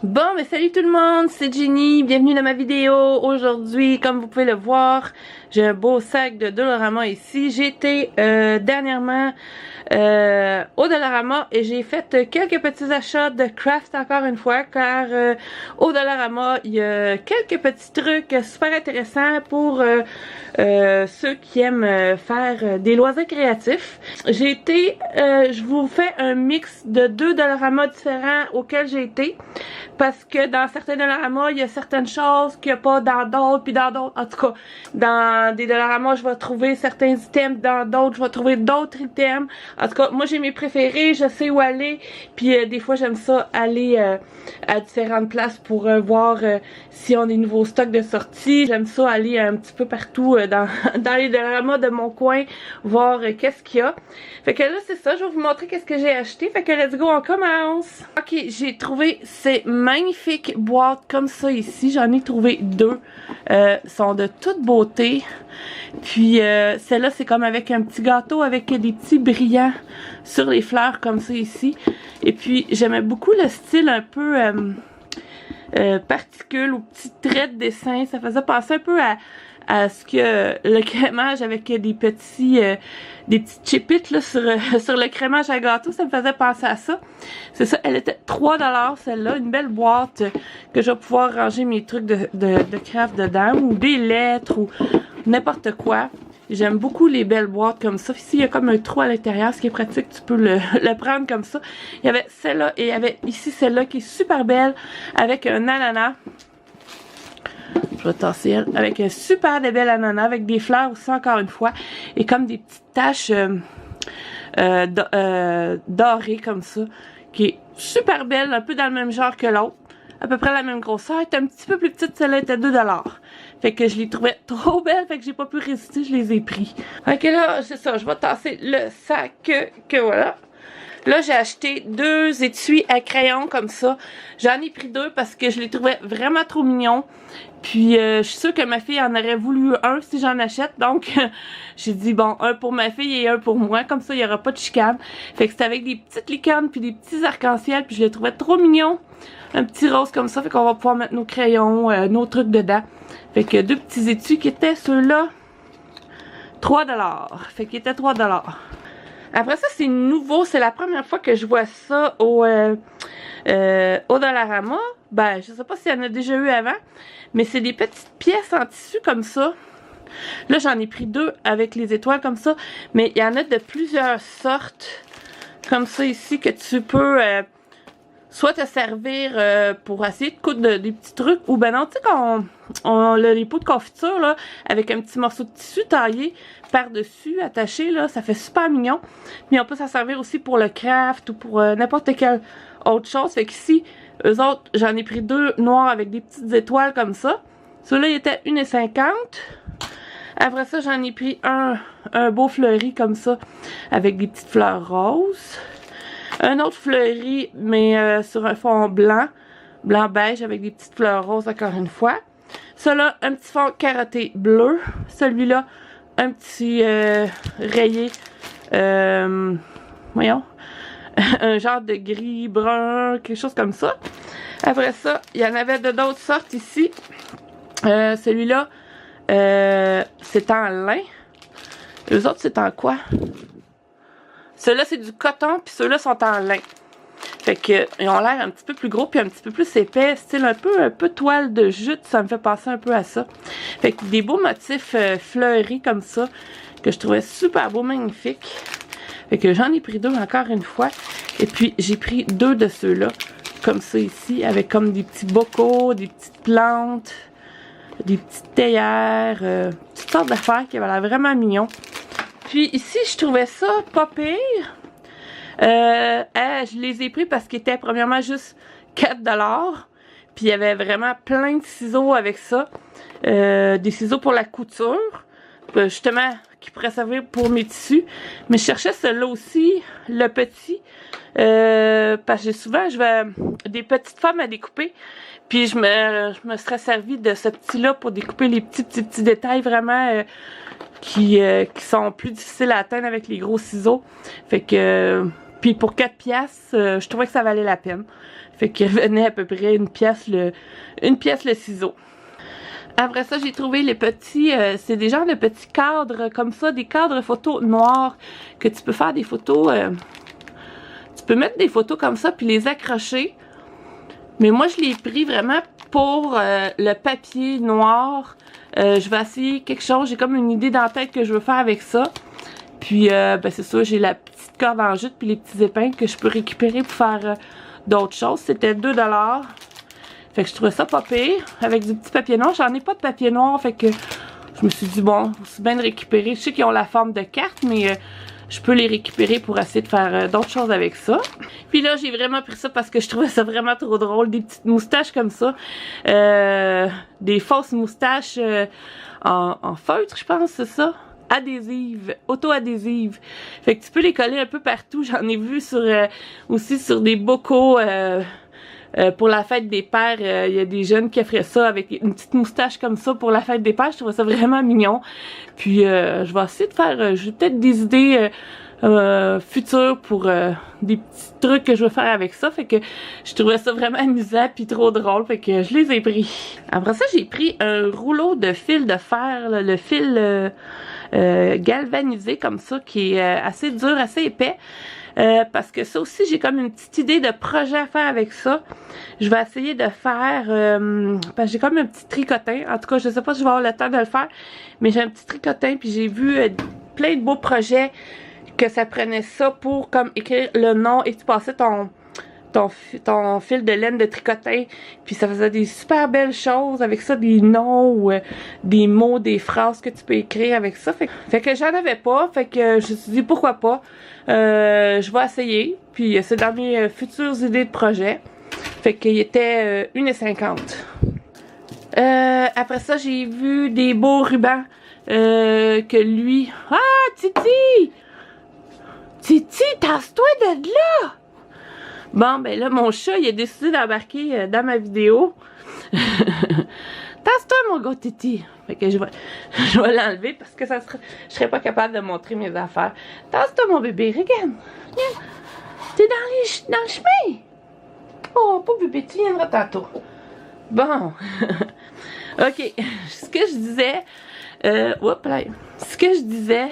Bon, mais salut tout le monde, c'est Jenny, bienvenue dans ma vidéo. Aujourd'hui, comme vous pouvez le voir, j'ai un beau sac de Dollarama ici. J'ai été dernièrement au Dollarama et j'ai fait quelques petits achats de craft encore une fois, car au Dollarama, il y a quelques petits trucs super intéressants pour ceux qui aiment faire des loisirs créatifs. J'ai été, je vous fais un mix de deux Dollarama différents auxquels j'ai été. Parce que dans certains Dollarama, il y a certaines choses qu'il n'y a pas dans d'autres, puis dans d'autres, en tout cas, dans des Dollarama, je vais trouver certains items, dans d'autres, je vais trouver d'autres items. En tout cas, moi j'ai mes préférés, je sais où aller, puis des fois j'aime ça aller à différentes places pour voir si on a des nouveaux stocks de sortie. J'aime ça aller un petit peu partout dans les Dollarama de mon coin, voir qu'est-ce qu'il y a. Fait que là, c'est ça, je vais vous montrer qu'est-ce que j'ai acheté. Fait que let's go, on commence! Ok, j'ai trouvé ces magnifiques boîtes comme ça ici. J'en ai trouvé deux. Sont de toute beauté. Puis celle-là, c'est comme avec un petit gâteau avec des petits brillants sur les fleurs comme ça ici. Et puis, j'aimais beaucoup le style un peu particule ou petits traits de dessin. Ça faisait penser un peu à ce que le crémage avec des petits chipites là sur le crémage à gâteau, ça me faisait penser à ça. C'est ça, elle était 3 $ celle-là, une belle boîte que je vais pouvoir ranger mes trucs de craft dedans, ou des lettres, ou n'importe quoi. J'aime beaucoup les belles boîtes comme ça. Ici, il y a comme un trou à l'intérieur, ce qui est pratique, tu peux le prendre comme ça. Il y avait celle-là, et il y avait ici celle-là qui est super belle, avec un ananas. Je vais tasser elle, avec un super de bel ananas, avec des fleurs aussi encore une fois, et comme des petites taches dorées comme ça, qui est super belle, un peu dans le même genre que l'autre, à peu près la même grosseur, elle est un petit peu plus petite, celle-là était 2 $. Fait que je les trouvais trop belles, fait que j'ai pas pu résister, je les ai pris. Fait que là, c'est ça, je vais tasser le sac que voilà. Là, j'ai acheté deux étuis à crayon comme ça. J'en ai pris deux parce que je les trouvais vraiment trop mignons. Puis, je suis sûre que ma fille en aurait voulu un si j'en achète. Donc, j'ai dit, bon, un pour ma fille et un pour moi. Comme ça, il n'y aura pas de chicane. Fait que c'était avec des petites licornes puis des petits arcs-en-ciel. Puis, je les trouvais trop mignons. Un petit rose comme ça. Fait qu'on va pouvoir mettre nos crayons, nos trucs dedans. Fait que deux petits étuis qui étaient ceux-là 3 $. Fait qu'ils étaient 3 $. Après ça, c'est nouveau. C'est la première fois que je vois ça au Dollarama. Ben, je sais pas s'il y en a déjà eu avant. Mais c'est des petites pièces en tissu comme ça. Là, j'en ai pris deux avec les étoiles comme ça. Mais il y en a de plusieurs sortes. Comme ça ici, que tu peux soit te servir pour essayer de coudre des petits trucs. Ou ben non, tu sais quand on les pots de confiture là, avec un petit morceau de tissu taillé par-dessus, attaché là, ça fait super mignon. Mais on peut s'en servir aussi pour le craft ou pour n'importe quelle autre chose. Fait qu'ici, eux autres, j'en ai pris deux noirs avec des petites étoiles comme ça. Ceux-là, ils étaient 1,50 $. Après ça, j'en ai pris un beau fleuri comme ça, avec des petites fleurs roses. Un autre fleuri, mais sur un fond blanc beige avec des petites fleurs roses encore une fois. Celui-là, un petit fond carotté bleu. Celui-là, un petit rayé, voyons, un genre de gris, brun, quelque chose comme ça. Après ça, il y en avait de d'autres sortes ici. Celui-là, c'est en lin. Les autres, c'est en quoi? Ceux-là, c'est du coton, puis ceux-là sont en lin. Fait que ils ont l'air un petit peu plus gros, puis un petit peu plus épais, style un peu toile de jute, ça me fait penser un peu à ça. Fait que des beaux motifs fleuris comme ça, que je trouvais super beau, magnifique. Fait que j'en ai pris deux encore une fois. Et puis, j'ai pris deux de ceux-là, comme ça ici, avec comme des petits bocaux, des petites plantes, des petites théières, toutes sortes d'affaires qui avaient l'air vraiment mignons. Puis ici, je trouvais ça pas pire. Je les ai pris parce qu'ils étaient premièrement juste 4 $. Puis il y avait vraiment plein de ciseaux avec ça. Des ciseaux pour la couture. Justement, qui pourraient servir pour mes tissus. Mais je cherchais celui-là aussi, le petit. Parce que souvent, je vais des petites formes à découper. Puis je me serais servi de ce petit-là pour découper les petits détails vraiment qui sont plus difficiles à atteindre avec les gros ciseaux. Fait que Puis pour 4 piastres, je trouvais que ça valait la peine. Fait qu'il revenait à peu près une pièce le ciseau. Après ça, j'ai trouvé les petits, c'est des genres de petits cadres comme ça, des cadres photos noirs, que tu peux faire des photos, tu peux mettre des photos comme ça puis les accrocher. Mais moi, je l'ai pris vraiment pour le papier noir. Je vais essayer quelque chose, j'ai comme une idée dans la tête que je veux faire avec ça. Puis, ben c'est ça, j'ai la petite corde en jute puis les petits épingles que je peux récupérer pour faire d'autres choses. C'était 2 $. Fait que je trouvais ça pas pire, avec du petit papier noir. J'en ai pas de papier noir, fait que je me suis dit, bon, c'est bien de récupérer. Je sais qu'ils ont la forme de carte, mais je peux les récupérer pour essayer de faire d'autres choses avec ça. Puis là, j'ai vraiment pris ça parce que je trouvais ça vraiment trop drôle. Des petites moustaches comme ça. Des fausses moustaches en feutre, je pense, c'est ça. Adhésives, auto-adhésives. Fait que tu peux les coller un peu partout. J'en ai vu sur aussi sur des bocaux pour la fête des pères. Il y a des jeunes qui feraient ça avec une petite moustache comme ça pour la fête des pères. Je trouvais ça vraiment mignon. Puis je vais essayer de faire, j'ai peut-être des idées futures pour des petits trucs que je veux faire avec ça. Fait que je trouvais ça vraiment amusant puis trop drôle. Fait que je les ai pris. Après ça, j'ai pris un rouleau de fil de fer, là, le fil galvanisé comme ça, qui est assez dur, assez épais. Parce que ça aussi, j'ai comme une petite idée de projet à faire avec ça. Je vais essayer de faire... parce que j'ai comme un petit tricotin. En tout cas, je sais pas si je vais avoir le temps de le faire. Mais j'ai un petit tricotin. Puis j'ai vu plein de beaux projets que ça prenait ça pour comme écrire le nom. Et tu passais ton fil de laine de tricotin. Puis ça faisait des super belles choses avec ça. Des noms ou des mots, des phrases que tu peux écrire avec ça. Fait que j'en avais pas. Fait que je me suis dit pourquoi pas. Je vais essayer. Puis c'est dans mes futures idées de projet. Fait qu'il était 1,50 $. Après ça, j'ai vu des beaux rubans que lui... Ah, Titi! Titi, tasse-toi de là! Bon, ben là, mon chat, il a décidé d'embarquer dans ma vidéo. Tasse-toi, mon gars, Titi. Fait que je vais l'enlever parce que je serais pas capable de montrer mes affaires. Tasse-toi, mon bébé, regarde. Regarde. T'es dans le chemin. Oh, pas bébé, tu viendras tantôt. Bon. OK. Ce que je disais... ce que je disais,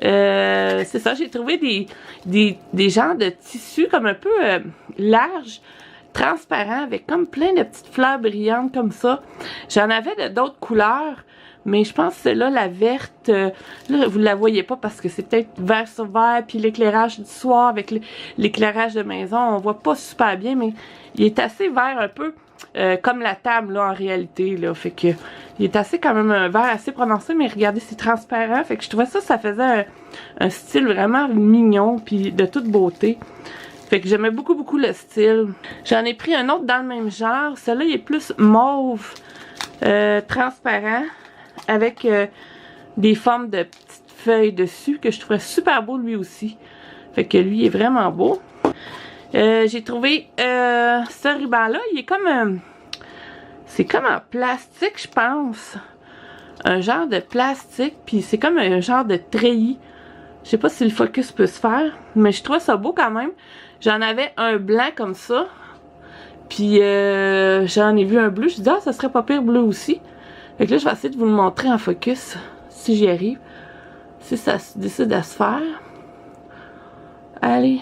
c'est ça, j'ai trouvé des genres de tissus comme un peu larges, transparents, avec comme plein de petites fleurs brillantes comme ça. J'en avais d'autres couleurs, mais je pense que celle-là, la verte, là, vous la voyez pas parce que c'est peut-être vert sur vert, puis l'éclairage du soir avec l'éclairage de maison, on voit pas super bien, mais il est assez vert un peu. Comme la table là en réalité là, fait que il est assez quand même un vert assez prononcé, mais regardez c'est transparent, fait que je trouvais ça faisait un style vraiment mignon puis de toute beauté, fait que j'aimais beaucoup le style. J'en ai pris un autre dans le même genre, celui-là il est plus mauve transparent avec des formes de petites feuilles dessus que je trouvais super beau lui aussi, fait que lui il est vraiment beau. J'ai trouvé ce ruban-là, il est comme... c'est comme en plastique, je pense. Un genre de plastique, puis c'est comme un genre de treillis. Je sais pas si le focus peut se faire, mais je trouve ça beau quand même. J'en avais un blanc comme ça, puis j'en ai vu un bleu. Je me dis, ah, ça serait pas pire bleu aussi. Fait que là, je vais essayer de vous le montrer en focus, si j'y arrive. Si ça décide à se faire. Allez.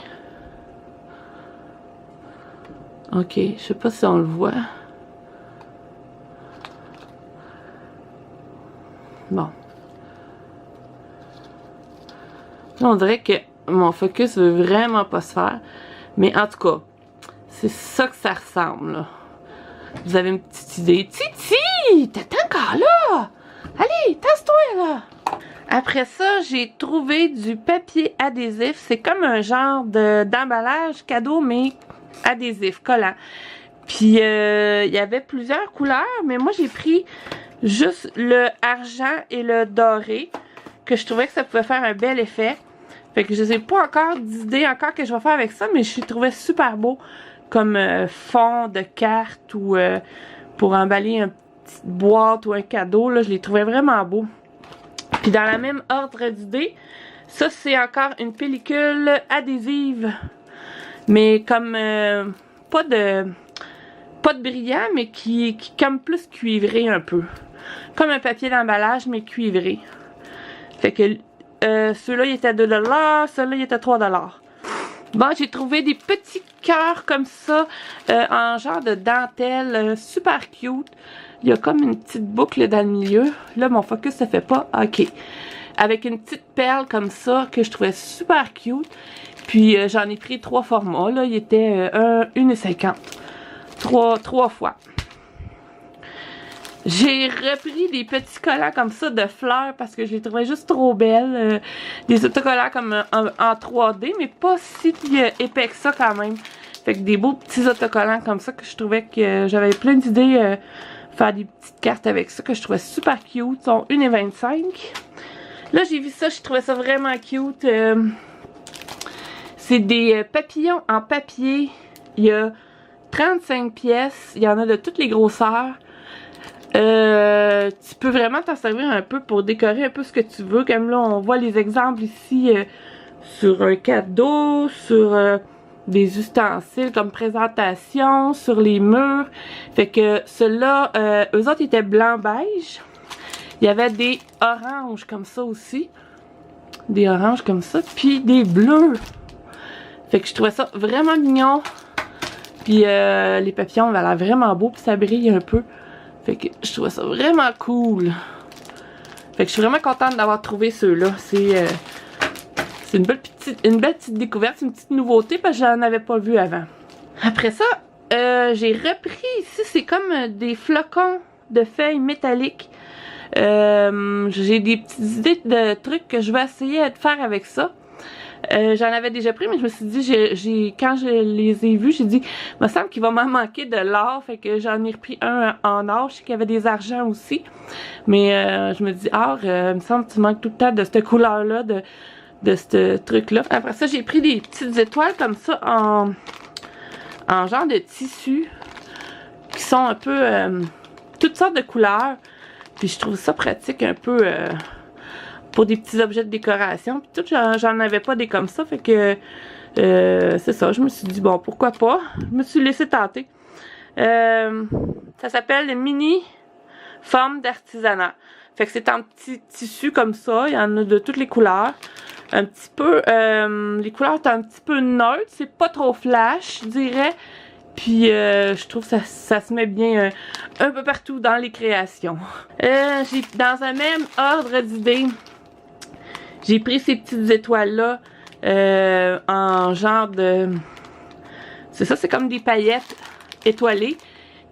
Ok, je sais pas si on le voit. Bon. Là, on dirait que mon focus veut vraiment pas se faire. Mais en tout cas, c'est ça que ça ressemble, là. Vous avez une petite idée. Titi! T'es encore là! Allez, tasse-toi, là! Après ça, j'ai trouvé du papier adhésif. C'est comme un genre d'emballage cadeau, mais adhésif, collant. Puis il y avait plusieurs couleurs, mais moi j'ai pris juste le argent et le doré, que je trouvais que ça pouvait faire un bel effet. Fait que je sais pas encore d'idée encore que je vais faire avec ça, mais je trouvais super beau comme fond de carte ou pour emballer une petite boîte ou un cadeau. Là, je les trouvais vraiment beaux. Puis dans la même ordre d'idée, ça c'est encore une pellicule adhésive mais comme pas de brillant, mais qui est comme plus cuivré un peu. Comme un papier d'emballage, mais cuivré. Fait que ceux-là, ils étaient à 2 $, ceux-là, ils étaient à 3 $. Bon, j'ai trouvé des petits cœurs comme ça, en genre de dentelle, super cute. Il y a comme une petite boucle dans le milieu. Là, mon focus se fait pas. Ok. Avec une petite perle comme ça, que je trouvais super cute. Puis, j'en ai pris 3 formats, là. Il était 1,50 $. 3 fois. J'ai repris des petits collants comme ça de fleurs parce que je les trouvais juste trop belles. Des autocollants comme en 3D, mais pas si épais que ça quand même. Fait que des beaux petits autocollants comme ça que je trouvais que j'avais plein d'idées faire des petites cartes avec ça que je trouvais super cute. Ils sont 1,25 $. Là, j'ai vu ça, je trouvais ça vraiment cute. C'est des papillons en papier. Il y a 35 pièces. Il y en a de toutes les grosseurs. Tu peux vraiment t'en servir un peu pour décorer un peu ce que tu veux. Comme là, on voit les exemples ici sur un cadeau, sur des ustensiles comme présentation, sur les murs. Fait que ceux-là, eux autres étaient blanc-beige. Il y avait des oranges comme ça aussi. Des oranges comme ça. Puis des bleus. Fait que je trouvais ça vraiment mignon. Puis les papillons avaient l'air vraiment beaux. Puis ça brille un peu. Fait que je trouvais ça vraiment cool. Fait que je suis vraiment contente d'avoir trouvé ceux-là. C'est une belle petite découverte, une petite nouveauté parce que j'en avais pas vu avant. Après ça, j'ai repris ici, c'est comme des flocons de feuilles métalliques. J'ai des petites idées de trucs que je vais essayer de faire avec ça. J'en avais déjà pris, mais je me suis dit, quand je les ai vus, j'ai dit, il me semble qu'il va m'en manquer de l'or, fait que j'en ai repris un en or. Je sais qu'il y avait des argents aussi, mais je me dis, il me semble que tu manques tout le temps de cette couleur-là, de ce truc-là. Après ça, j'ai pris des petites étoiles comme ça en genre de tissu, qui sont un peu toutes sortes de couleurs, puis je trouve ça pratique un peu pour des petits objets de décoration. Puis tout, j'en avais pas des comme ça, fait que c'est ça, je me suis dit bon, pourquoi pas. Je me suis laissé tenter. Ça s'appelle le mini forme d'artisanat. Fait que c'est en petit tissu comme ça, il y en a de toutes les couleurs. Un petit peu, les couleurs sont un petit peu neutres, c'est pas trop flash, je dirais. Puis je trouve que ça se met bien un peu partout dans les créations. J'ai dans un même ordre d'idées, j'ai pris ces petites étoiles-là en genre de... C'est ça, c'est comme des paillettes étoilées.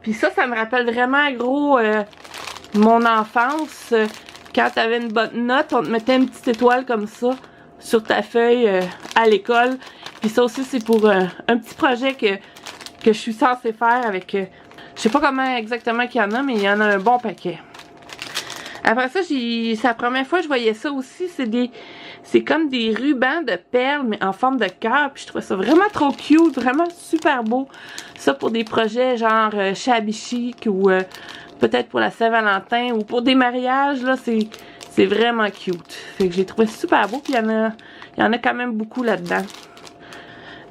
Puis ça me rappelle vraiment gros mon enfance. Quand t'avais une bonne note, on te mettait une petite étoile comme ça sur ta feuille à l'école. Puis ça aussi, c'est pour un petit projet que je suis censée faire avec... je sais pas comment exactement qu'il y en a, mais il y en a un bon paquet. Après ça, c'est la première fois que je voyais ça aussi. C'est comme des rubans de perles, mais en forme de cœur. Puis je trouvais ça vraiment trop cute, vraiment super beau. Ça pour des projets genre shabby chic ou peut-être pour la Saint-Valentin ou pour des mariages, là, c'est vraiment cute. Fait que j'ai trouvé super beau, puis il y en a quand même beaucoup là-dedans.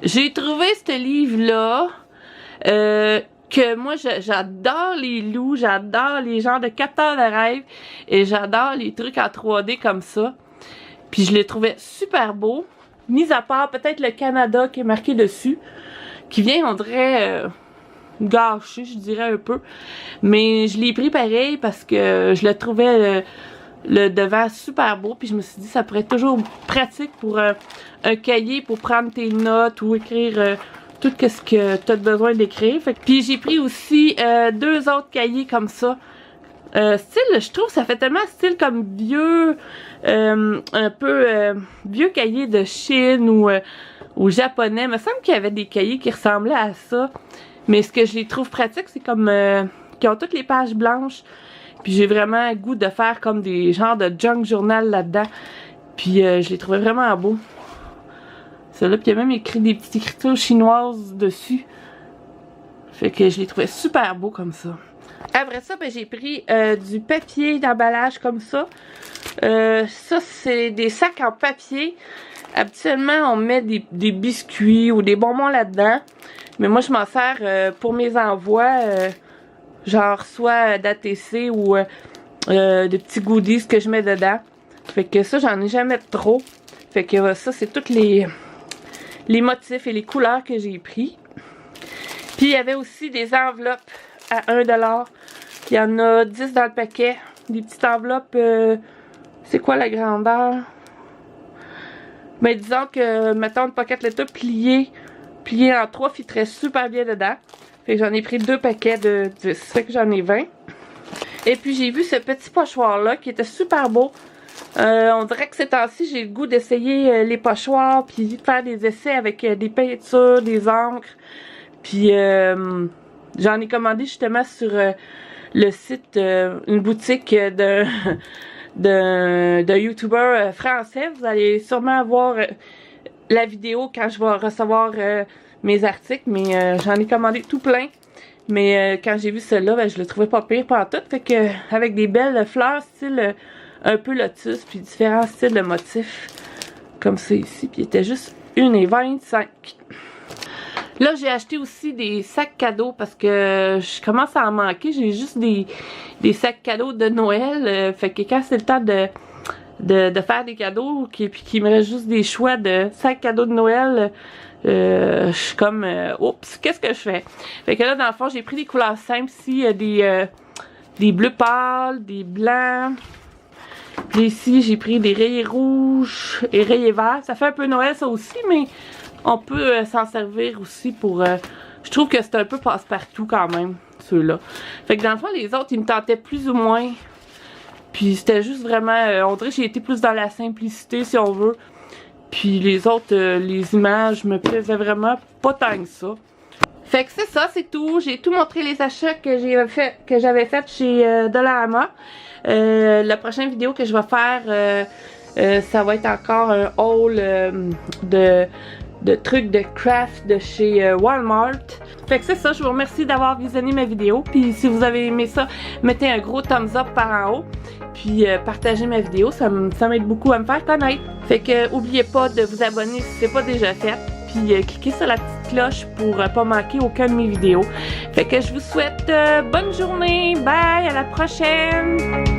J'ai trouvé ce livre-là, que moi, j'adore les loups, j'adore les genres de capteurs de rêve, et j'adore les trucs en 3D comme ça. Puis je les trouvais super beaux, mis à part peut-être le Canada qui est marqué dessus, qui vient, on dirait, gâché, je dirais un peu. Mais je l'ai pris pareil parce que je le trouvais le devant super beau, puis je me suis dit ça pourrait être toujours pratique pour un cahier pour prendre tes notes ou écrire tout ce que tu as besoin d'écrire. Puis j'ai pris aussi 2 autres cahiers comme ça. Style, je trouve ça fait tellement style comme vieux, un peu vieux cahier de Chine ou japonais. Il me semble qu'il y avait des cahiers qui ressemblaient à ça. Mais ce que je les trouve pratiques, c'est comme qui ont toutes les pages blanches. Puis j'ai vraiment le goût de faire comme des genres de junk journal là-dedans. Puis je les trouvais vraiment beaux. Celui-là, puis il y a même écrit des petites écritures chinoises dessus. Fait que je les trouvais super beaux comme ça. Après ça, ben, j'ai pris du papier d'emballage comme ça. Ça, c'est des sacs en papier. Habituellement, on met des biscuits ou des bonbons là-dedans. Mais moi, je m'en sers pour mes envois, genre soit d'ATC ou de petits goodies que je mets dedans. Fait que ça, j'en ai jamais trop. Fait que ça, c'est tous les motifs et les couleurs que j'ai pris. Puis, il y avait aussi des enveloppes à 1$. Il y en a 10 dans le paquet. Des petites enveloppes, c'est quoi la grandeur? Mais disons que, mettons, le pocket letter plié en 3 fitterait super bien dedans. Fait que j'en ai pris 2 paquets de 10. Fait que j'en ai 20. Et puis j'ai vu ce petit pochoir-là qui était super beau. On dirait que ces temps-ci, j'ai le goût d'essayer les pochoirs, puis de faire des essais avec des peintures, des encres. Puis j'en ai commandé justement sur le site, une boutique de YouTuber français. Vous allez sûrement voir la vidéo quand je vais recevoir mes articles, mais j'en ai commandé tout plein. Mais quand j'ai vu celui-là, ben, je le trouvais pas pire pas tout. Fait que avec des belles fleurs, style un peu lotus, puis différents styles de motifs, comme ça ici. Puis il était juste 1,25 $. Là, j'ai acheté aussi des sacs cadeaux parce que je commence à en manquer. J'ai juste des sacs cadeaux de Noël. Fait que quand c'est le temps de faire des cadeaux, puis qu'il me reste juste des choix de sacs cadeaux de Noël, je suis comme, oups, qu'est-ce que je fais? Fait que là, dans le fond, j'ai pris des couleurs simples ici, des bleus pâles, des blancs. Puis ici, j'ai pris des rayés rouges et rayés verts. Ça fait un peu Noël, ça aussi, mais on peut s'en servir aussi pour... je trouve que c'est un peu passe-partout quand même, ceux-là. Fait que dans le fond, les autres, ils me tentaient plus ou moins. Puis c'était juste vraiment... on dirait que j'ai été plus dans la simplicité, si on veut. Puis les autres, les images me plaisaient vraiment pas tant que ça. Fait que c'est ça, c'est tout. J'ai tout montré les achats que j'avais fait chez Dollarama. La prochaine vidéo que je vais faire, ça va être encore un haul de trucs de craft de chez Walmart. Fait que c'est ça, je vous remercie d'avoir visionné ma vidéo. Puis si vous avez aimé ça, mettez un gros thumbs up par en haut. Puis partagez ma vidéo, ça m'aide beaucoup à me faire connaître. Fait que oubliez pas de vous abonner si c'est pas déjà fait. Puis cliquez sur la petite cloche pour pas manquer aucune de mes vidéos. Fait que je vous souhaite bonne journée, bye, à la prochaine!